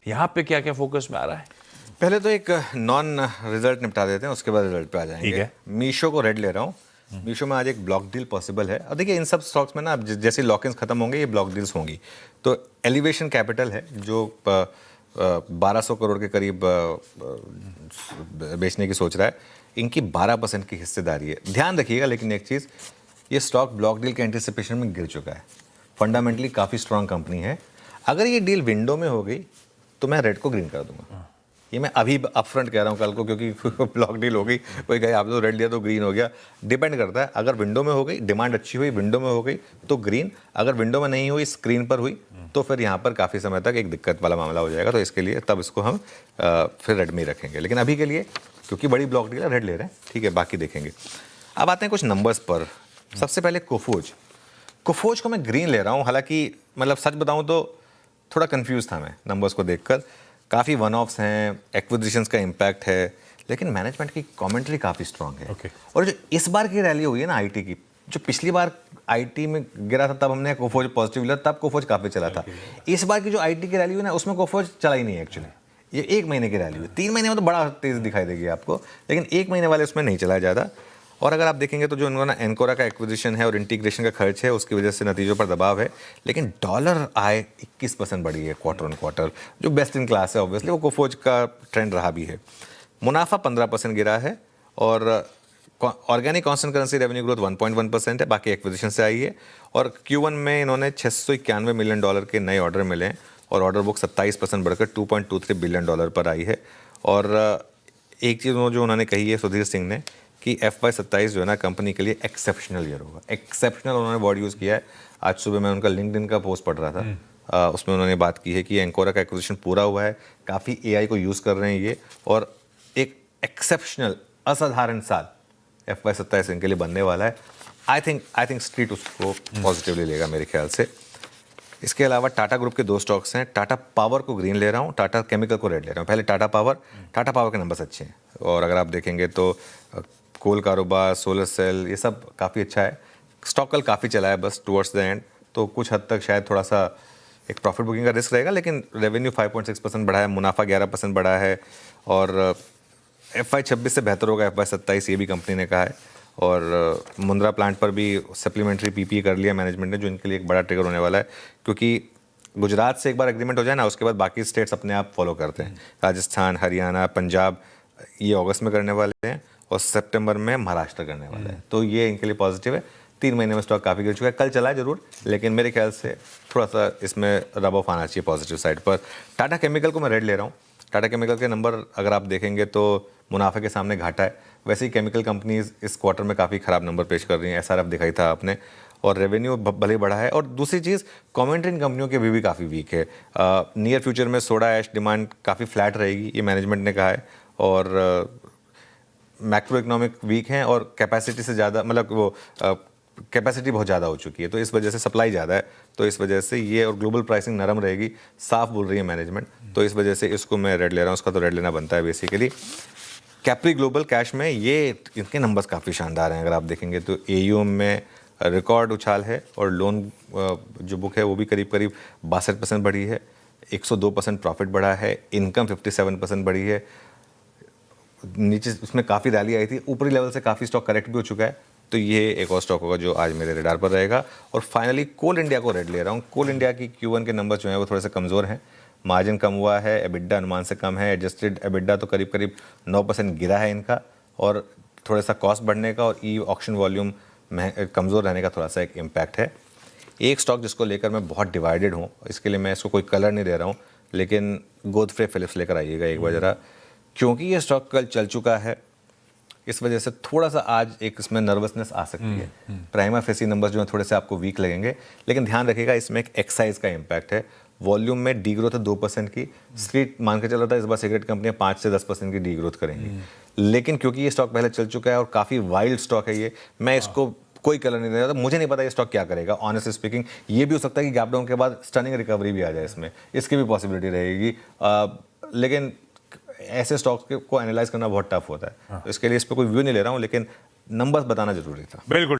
यहाँ पे क्या क्या फोकस में आ रहा है? पहले तो एक नॉन रिजल्ट निपटा देते हैं, उसके बाद रिजल्ट पे आ जाएंगे। ठीक है। मीशो को रेड ले रहा हूँ। मीशो में आज एक ब्लॉक डील पॉसिबल है। और देखिए इन सब स्टॉक्स में ना अब जैसे लॉक इन्स खत्म होंगे ये ब्लॉक डील्स होंगी। तो एलिवेशन कैपिटल है जो 1200 करोड़ के करीब बेचने की सोच रहा है। इनकी 12% की हिस्सेदारी है। ध्यान रखिएगा लेकिन एक चीज़, ये स्टॉक ब्लॉक डील के एंटिसिपेशन में गिर चुका है। फंडामेंटली काफ़ी स्ट्रांग कंपनी है। अगर ये डील विंडो में हो गई तो मैं रेड को ग्रीन कर दूंगा। ये मैं अभी अपफ्रंट कह रहा हूँ, कल को क्योंकि ब्लॉक डील हो गई, कोई कहे आप तो रेड लिया तो ग्रीन हो गया, डिपेंड करता है। अगर विंडो में हो गई, डिमांड अच्छी हुई, विंडो में हो गई तो ग्रीन, अगर विंडो में नहीं हुई, स्क्रीन पर हुई तो फिर यहाँ पर काफ़ी समय तक एक दिक्कत वाला मामला हो जाएगा। तो इसके लिए तब इसको हम फिर रेड में ही रखेंगे। लेकिन अभी के लिए क्योंकि बड़ी ब्लॉक डील है रेड ले रहे हैं, ठीक है, बाकी देखेंगे। अब आते हैं कुछ नंबर्स पर। सबसे पहले कोफोज को मैं ग्रीन ले रहा हूँ। हालांकि मतलब सच बताऊँ तो थोड़ा कंफ्यूज था मैं नंबर्स को देखकर। काफ़ी वन ऑफ्स हैं, एक्विजिशंस का इम्पैक्ट है, लेकिन मैनेजमेंट की कमेंट्री काफ़ी स्ट्रांग है। और जो इस बार की रैली हुई है ना आईटी की, जो पिछली बार आईटी में गिरा था तब हमने कोफोज पॉजिटिव लिया, तब कोफोज काफ़ी चला था। इस बार की जो आईटी की रैली हुई ना उसमें कोफोज चला ही नहीं है एक्चुअली। ये 1 महीने की रैली हुई, 3 महीने में तो बड़ा तेज़ दिखाई देगी आपको, लेकिन 1 महीने वाले उसमें नहीं चला ज़्यादा। और अगर आप देखेंगे तो जो उन्होंने एनकोरा का एक्विजिशन है और इंटीग्रेशन का खर्च है उसकी वजह से नतीजों पर दबाव है। लेकिन डॉलर आय 21% बढ़ी है क्वार्टर ऑन क्वार्टर, जो बेस्ट इन क्लास है ऑब्वियसली। वो कोफोज का ट्रेंड रहा भी है। मुनाफा 15% गिरा है और organic constant currency revenue growth 1.1% है, बाकी एक्विजिशन से आई है। और Q1 में इन्होंने $691 मिलियन के नए ऑर्डर मिले हैं और ऑर्डर बुक 27% बढ़कर $2.23 बिलियन पर आई है। और एक चीज़ जो उन्होंने कही है सुधीर सिंह ने कि FY27 जो है ना कंपनी के लिए एक्सेप्शनल ईयर होगा। एक्सेप्शनल उन्होंने वर्ड यूज़ किया है। आज सुबह मैं उनका लिंक्डइन का पोस्ट पढ़ रहा था, उसमें उन्होंने बात की है कि एंकोरा का एक्विजिशन पूरा हुआ है, काफ़ी AI को यूज़ कर रहे हैं ये, और एक एक्सेप्शनल असाधारण साल FY27 इनके लिए बनने वाला है। आई थिंक स्ट्रीट उसको पॉजिटिवली लेगा मेरे ख्याल से। इसके अलावा टाटा ग्रुप के 2 स्टॉक्स हैं। टाटा पावर को ग्रीन ले रहा हूँ, टाटा केमिकल को रेड ले रहा हूँ। पहले टाटा पावर के नंबर्स अच्छे हैं और अगर आप देखेंगे तो कोल कारोबार, सोलर सेल, ये सब काफ़ी अच्छा है। स्टॉक कल काफ़ी चला है बस टुवर्ड्स द एंड, तो कुछ हद तक शायद थोड़ा सा एक प्रॉफिट बुकिंग का रिस्क रहेगा। लेकिन रेवेन्यू 5.6% बढ़ा है, मुनाफा 11% बढ़ा है और FY26 से बेहतर होगा FY27, ये भी कंपनी ने कहा है। और मुंद्रा प्लांट पर भी सप्लीमेंट्री PPE कर लिया मैनेजमेंट ने, जो इनके लिए एक बड़ा ट्रिगर होने वाला है, क्योंकि गुजरात से एक बार एग्रीमेंट हो जाए ना उसके बाद बाकी स्टेट्स अपने आप फॉलो करते हैं। राजस्थान, हरियाणा, पंजाब ये अगस्त में करने वाले हैं और सितंबर में महाराष्ट्र करने वाला है। तो ये इनके लिए पॉजिटिव है। 3 महीने में स्टॉक काफ़ी गिर चुका है, कल चला है जरूर, लेकिन मेरे ख्याल से थोड़ा सा इसमें रब ऑफ आना चाहिए पॉजिटिव साइड पर। टाटा केमिकल को मैं रेड ले रहा हूँ। टाटा केमिकल के नंबर अगर आप देखेंगे तो मुनाफे के सामने घाटा है। वैसे ही केमिकल कंपनीज इस क्वार्टर में काफ़ी ख़राब नंबर पेश कर रही हैं, SRF दिखाई था आपने, और रेवेन्यू भले बढ़ा है। और दूसरी चीज़, कमेंट्री इन कंपनियों की भी काफ़ी वीक है। नियर फ्यूचर में सोडा ऐश डिमांड काफ़ी फ्लैट रहेगी, ये मैनेजमेंट ने कहा है। और मैक्रो इकोनॉमिक वीक हैं और कैपेसिटी से ज़्यादा, मतलब वो कैपेसिटी बहुत ज़्यादा हो चुकी है, तो इस वजह से सप्लाई ज़्यादा है, तो इस वजह से ये, और ग्लोबल प्राइसिंग नरम रहेगी, साफ बोल रही है मैनेजमेंट, तो इस वजह से इसको मैं रेड ले रहा हूँ। उसका तो रेड लेना बनता है बेसिकली। कैप्री ग्लोबल कैश में ये इनके नंबर्स काफ़ी शानदार हैं। अगर आप देखेंगे तो AUM में रिकॉर्ड उछाल है और लोन जो बुक है वो भी करीब 62% बढ़ी है, 102% प्रॉफिट बढ़ा है, इनकम 57% बढ़ी है। नीचे उसमें काफ़ी रैली आई थी, ऊपरी लेवल से काफ़ी स्टॉक करेक्ट भी हो चुका है, तो ये एक और स्टॉक होगा जो आज मेरे रेडार पर रहेगा। और फाइनली कोल इंडिया को रेड ले रहा हूँ। कोल इंडिया की Q1 के नंबर जो हैं वो थोड़े से कमज़ोर हैं, मार्जिन कम हुआ है, एबिडा अनुमान से कम है, एडजस्टेड एबिडा तो करीब 9% गिरा है इनका, और थोड़ा सा कॉस्ट बढ़ने का और ऑक्शन वॉल्यूम कमज़ोर रहने का थोड़ा सा एक इम्पैक्ट है। एक स्टॉक जिसको लेकर मैं बहुत डिवाइडेड हूँ, इसके लिए मैं इसको कोई कलर नहीं दे रहा हूँ, लेकिन गोदफ्रे फिलिप्स लेकर आइएगा एक बार ज़रा, क्योंकि ये स्टॉक कल चल चुका है, इस वजह से थोड़ा सा आज एक इसमें नर्वसनेस आ सकती है। प्राइमा फेसी नंबर्स जो हैं थोड़े से आपको वीक लगेंगे, लेकिन ध्यान रखिएगा इसमें एक एक्साइज का इम्पैक्ट है। वॉल्यूम में डी ग्रोथ है 2% की, स्ट्रीट मान के चल रहा था इस बार सिगरेट कंपनियां 5 से 10% की डी ग्रोथ करेंगी, लेकिन क्योंकि ये स्टॉक पहले चल चुका है और काफ़ी वाइल्ड स्टॉक है ये, मैं इसको कोई कलर नहीं दे रहा था। मुझे नहीं पता ये स्टॉक क्या करेगा ऑनेस्टली स्पीकिंग। ये भी हो सकता है कि गैप डाउन के बाद स्टनिंग रिकवरी भी आ जाए इसमें, इसकी भी पॉसिबिलिटी रहेगी। लेकिन ऐसे स्टॉक्स को एनालाइज करना बहुत टफ होता है, तो इसके लिए इस पर कोई व्यू नहीं ले रहा हूँ, लेकिन नंबर्स बताना जरूरी था। बिल्कुल।